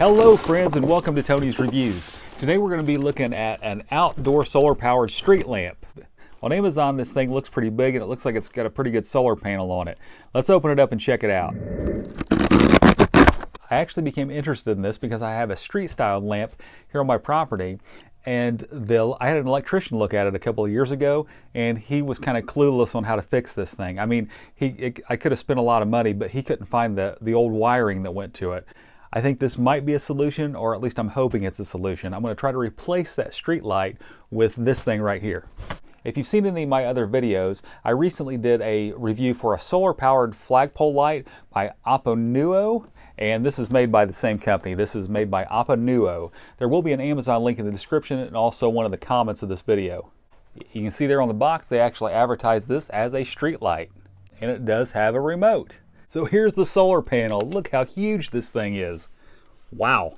Hello friends, and welcome to Tony's Reviews. Today we're going to be looking at an outdoor solar powered street lamp. On Amazon this thing looks pretty big and it looks like it's got a pretty good solar panel on it. Let's open it up and check it out. I actually became interested in this because I have a street style lamp here on my property, and I had an electrician look at it a couple of years ago, and he was kind of clueless on how to fix this thing. I mean, I could have spent a lot of money, but he couldn't find the old wiring that went to it. I think this might be a solution, or at least I'm hoping it's a solution. I'm going to try to replace that street light with this thing right here. If you've seen any of my other videos, I recently did a review for a solar powered flagpole light by Aponuo, and this is made by the same company. This is made by Aponuo. There will be an Amazon link in the description and also one of the comments of this video. You can see there on the box they actually advertise this as a street light, and it does have a remote. So here's the solar panel. Look how huge this thing is. Wow.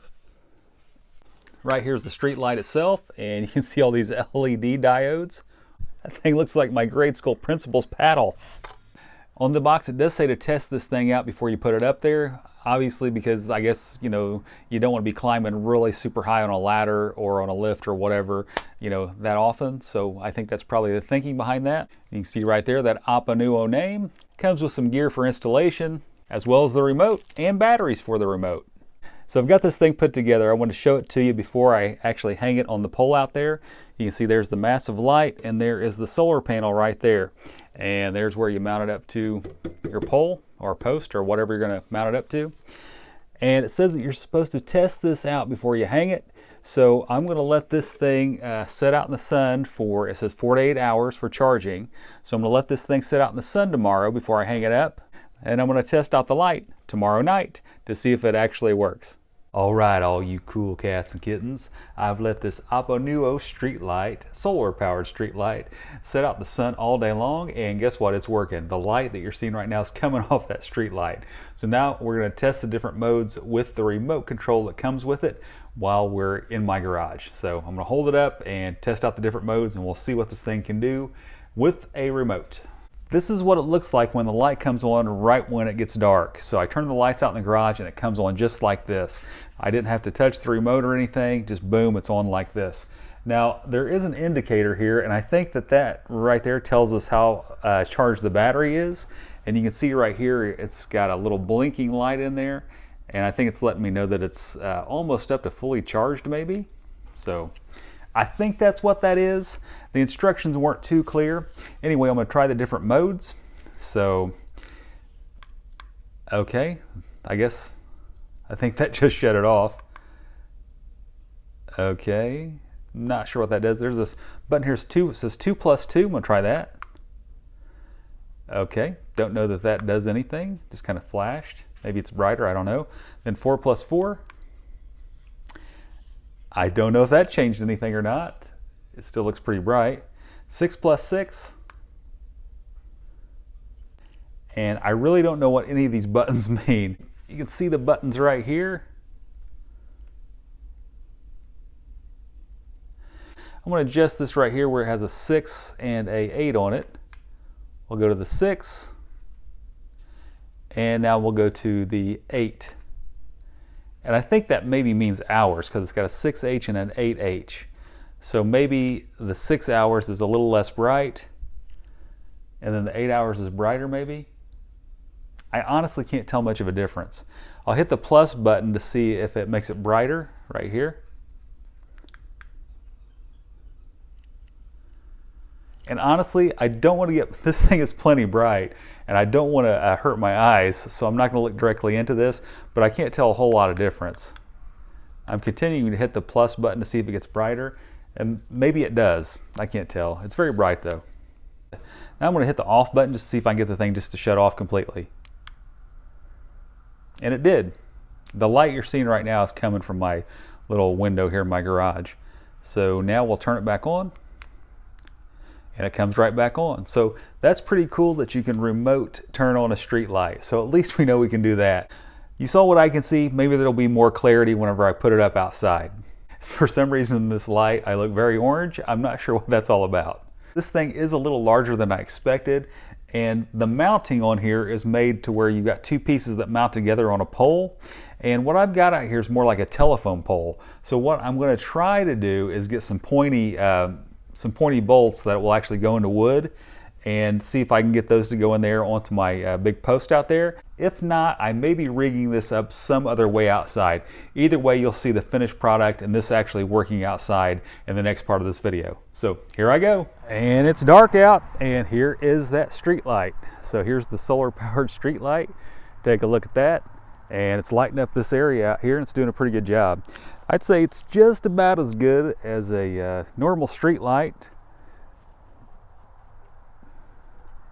Right here's the street light itself, and you can see all these LED diodes. That thing looks like my grade school principal's paddle. On the box it does say to test this thing out before you put it up there. Obviously, because I guess, you don't want to be climbing really super high on a ladder or on a lift or whatever, that often. So I think that's probably the thinking behind that. You can see right there that Aponuo name. Comes with some gear for installation, as well as the remote and batteries for the remote. So I've got this thing put together. I want to show it to you before I actually hang it on the pole out there. You can see there's the massive light, and there is the solar panel right there. And there's where you mount it up to your pole or post or whatever you're going to mount it up to. And it says that you're supposed to test this out before you hang it. So I'm going to let this thing sit out in the sun for, it says 4 to 8 hours for charging. So I'm going to let this thing sit out in the sun tomorrow before I hang it up. And I'm going to test out the light tomorrow night to see if it actually works. All right, all you cool cats and kittens, I've let this Aponuo street light, solar powered street light, sit out in the sun all day long, and guess what? It's working. The light that you're seeing right now is coming off that street light. So now we're going to test the different modes with the remote control that comes with it while we're in my garage. So I'm going to hold it up and test out the different modes, and we'll see what this thing can do with a remote. This is what it looks like when the light comes on right when it gets dark. So I turn the lights out in the garage and it comes on just like this. I didn't have to touch the remote or anything, just boom, it's on like this. Now there is an indicator here, and I think that right there tells us how charged the battery is. And you can see right here it's got a little blinking light in there, and I think it's letting me know that it's almost up to fully charged maybe. So I think that's what that is. The instructions weren't too clear. Anyway, I'm going to try the different modes. So, okay, I think that just shut it off. Okay, not sure what that does. There's this button here, it says 2 plus 2. I'm going to try that. Okay, don't know that does anything. Just kind of flashed. Maybe it's brighter, I don't know. Then 4 plus 4. I don't know if that changed anything or not. It still looks pretty bright. 6 plus 6. And I really don't know what any of these buttons mean. You can see the buttons right here. I'm going to adjust this right here where it has a 6 and a 8 on it. We'll go to the 6. And now we'll go to the 8. And I think that maybe means hours because it's got a 6H and an 8H. So maybe the 6 hours is a little less bright, and then the 8 hours is brighter maybe. I honestly can't tell much of a difference. I'll hit the plus button to see if it makes it brighter right here. And honestly, I don't want to get, this thing is plenty bright, and I don't want to hurt my eyes, so I'm not going to look directly into this, but I can't tell a whole lot of difference. I'm continuing to hit the plus button to see if it gets brighter, and maybe it does. I can't tell. It's very bright though. Now I'm going to hit the off button just to see if I can get the thing just to shut off completely. And it did. The light you're seeing right now is coming from my little window here in my garage. So now we'll turn it back on, and it comes right back on. So that's pretty cool that you can remote turn on a street light. So at least we know we can do that. You saw what I can see. Maybe there'll be more clarity whenever I put it up outside. For some reason this light, I look very orange. I'm not sure what that's all about. This thing is a little larger than I expected, and the mounting on here is made to where you've got two pieces that mount together on a pole, And what I've got out here is more like a telephone pole. So what I'm going to try to do is get some pointy bolts that will actually go into wood, and see if I can get those to go in there onto my big post out there. If not, I may be rigging this up some other way outside. Either way, you'll see the finished product and this actually working outside in the next part of this video. So here I go. And it's dark out, and here is that street light. So here's the solar powered street light. Take a look at that. And it's lighting up this area out here, and it's doing a pretty good job. I'd say it's just about as good as a normal street light.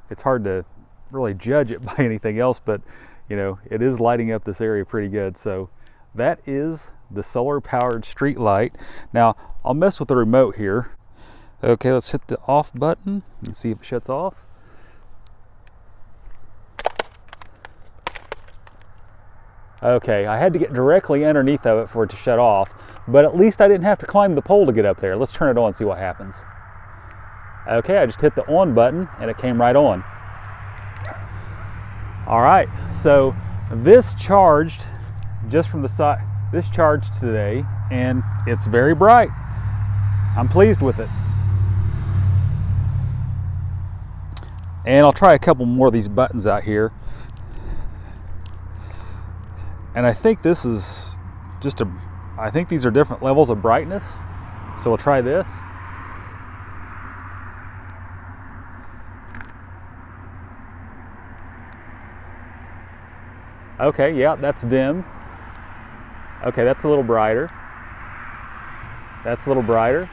It's hard to really judge it by anything else, but you know, it is lighting up this area pretty good. So that is the solar powered street light. Now I'll mess with the remote here. Okay, let's hit the off button and see if it shuts off. Okay, I had to get directly underneath of it for it to shut off, but at least I didn't have to climb the pole to get up there. Let's turn it on and see what happens. Okay, I just hit the on button and it came right on. All right, so this charged just from the side. This charged today, and it's very bright. I'm pleased with it. And I'll try a couple more of these buttons out here. And I think this is just I think these are different levels of brightness. So we'll try this. Okay, yeah, that's dim. Okay, that's a little brighter. That's a little brighter.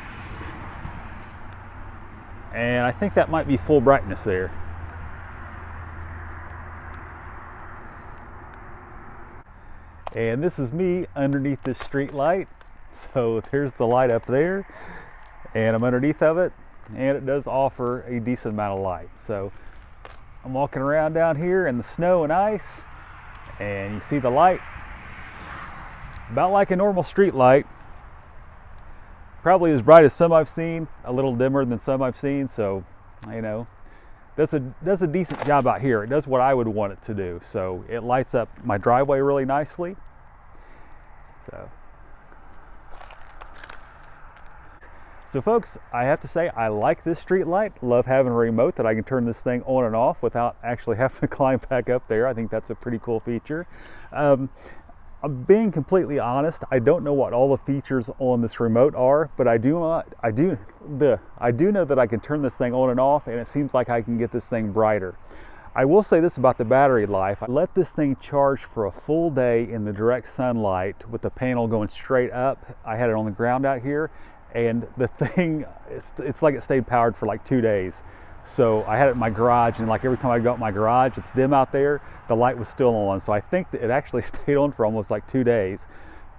And I think that might be full brightness there. And this is me underneath this street light. So there's the light up there, and I'm underneath of it, and it does offer a decent amount of light. So I'm walking around down here in the snow and ice, and you see the light, about like a normal street light. Probably as bright as some I've seen, a little dimmer than some I've seen. So, you know, does a decent job out here. It does what I would want it to do. So it lights up my driveway really nicely. So folks, I have to say I like this street light. Love having a remote that I can turn this thing on and off without actually having to climb back up there. I think that's a pretty cool feature. I'm being completely honest, I don't know what all the features on this remote are, but I do know that I can turn this thing on and off, and it seems like I can get this thing brighter. I will say this about the battery life. I let this thing charge for a full day in the direct sunlight with the panel going straight up. I had it on the ground out here, and the thing, it's like it stayed powered for like 2 days. So I had it in my garage, and like every time I go out my garage, it's dim out there, the light was still on. So I think that it actually stayed on for almost like 2 days.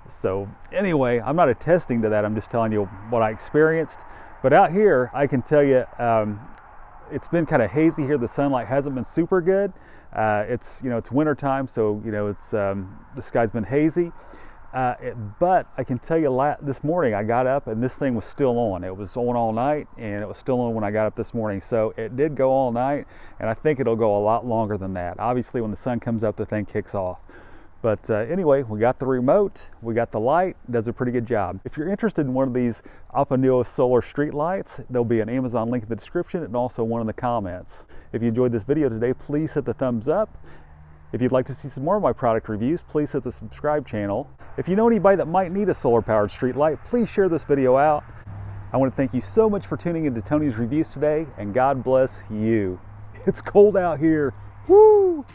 So anyway, I'm not attesting to that, I'm just telling you what I experienced. But out here, I can tell you, it's been kind of hazy here. The sunlight hasn't been super good. It's winter time, so it's the sky's been hazy. But I can tell you, this morning I got up and this thing was still on. It was on all night, and it was still on when I got up this morning. So it did go all night, and I think it'll go a lot longer than that. Obviously, when the sun comes up, the thing kicks off. But anyway, we got the remote, we got the light, does a pretty good job. If you're interested in one of these Aponuo solar street lights, there'll be an Amazon link in the description and also one in the comments. If you enjoyed this video today, please hit the thumbs up. If you'd like to see some more of my product reviews, please hit the subscribe channel. If you know anybody that might need a solar powered street light, please share this video out. I want to thank you so much for tuning into Tony's Reviews today, and God bless you. It's cold out here. Woo!